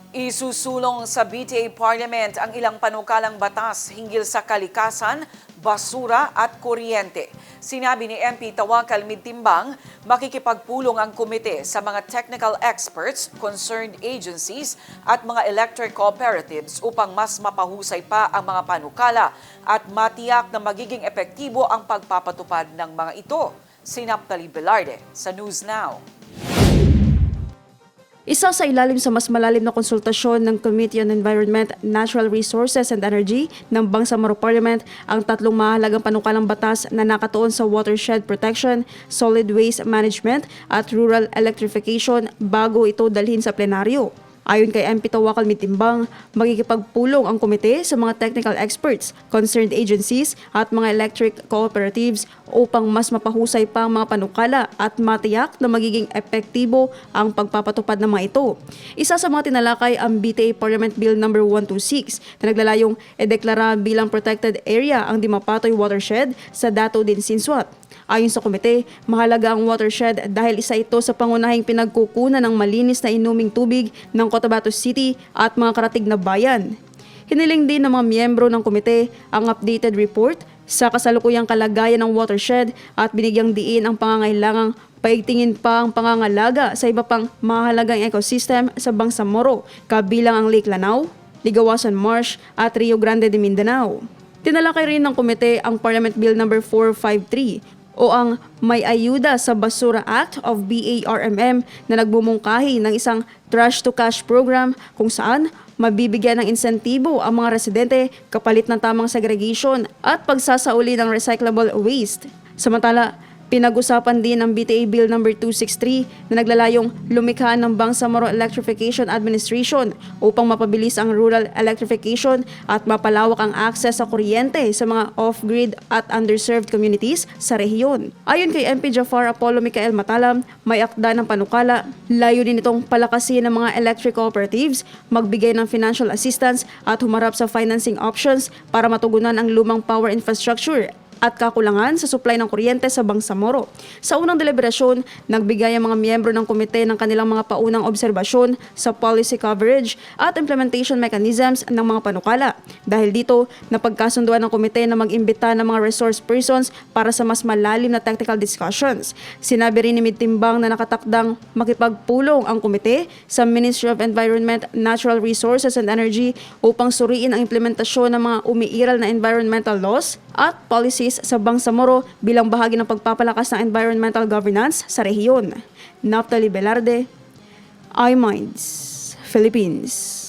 Isusulong sa BTA Parliament ang ilang panukalang batas hinggil sa kalikasan, basura at kuryente. Sinabi ni MP Tawakal Midtimbang, makikipagpulong ang komite sa mga technical experts, concerned agencies at mga electric cooperatives upang mas mapahusay pa ang mga panukala at matiyak na magiging epektibo ang pagpapatupad ng mga ito. Si Naphtali Velarde sa News Now. Isa sa ilalim sa mas malalim na konsultasyon ng Committee on Environment, Natural Resources and Energy ng Bangsamoro Parliament ang tatlong mahalagang panukalang batas na nakatuon sa watershed protection, solid waste management at rural electrification bago ito dalhin sa plenaryo. Ayon kay MP Tawakal Midtimbang, magkikipagpulong ang komite sa mga technical experts, concerned agencies at mga electric cooperatives upang mas mapahusay pa ang mga panukala at matiyak na magiging epektibo ang pagpapatupad ng mga ito. Isa sa mga tinalakay ang BTA Parliament Bill No. 126 na naglalayong ideklara bilang protected area ang Dimapatoy Watershed sa Dato din Sinsuat. Ayon sa komite, mahalaga ang watershed dahil isa ito sa pangunahing pinagkukunan ng malinis na inuming tubig ng Cotabato City at mga karatig na bayan. Hiniling din ng mga miyembro ng komite ang updated report sa kasalukuyang kalagayan ng watershed at binigyang diin ang pangangailangang paigtingin pa ang pangangalaga sa iba pang mahalagang ecosystem sa Bangsamoro, kabilang ang Lake Lanao, Ligawasan Marsh at Rio Grande de Mindanao. Tinalakay rin ng komite ang Parliament Bill No. 453 o ang May Ayuda sa Basura Act of BARMM na nagbumungkahi ng isang trash to cash program kung saan mabibigyan ng insentibo ang mga residente kapalit ng tamang segregation at pagsasauli ng recyclable waste. Samantala, pinag-usapan din ang BTA Bill No. 263 na naglalayong lumikha ng Bangsamoro Electrification Administration upang mapabilis ang rural electrification at mapalawak ang access sa kuryente sa mga off-grid at underserved communities sa rehiyon. Ayon kay MP Jafar Apollo Micael Matalam, may akda ng panukala, layunin nitong palakasin ng mga electric cooperatives, magbigay ng financial assistance at humarap sa financing options para matugunan ang lumang power infrastructure at kakulangan sa supply ng kuryente sa Bangsamoro. Sa unang deliberasyon, nagbigay ang mga miyembro ng komite ng kanilang mga paunang obserbasyon sa policy coverage at implementation mechanisms ng mga panukala. Dahil dito, napagkasunduan ng komite na mag-imbita ng mga resource persons para sa mas malalim na technical discussions. Sinabi rin ni Midtimbang na nakatakdang makipagpulong ang komite sa Ministry of Environment, Natural Resources and Energy upang suriin ang implementasyon ng mga umiiral na environmental laws at policies sa Bangsamoro bilang bahagi ng pagpapalakas ng environmental governance sa rehiyon. Naphtali Velarde, iMinds, Philippines.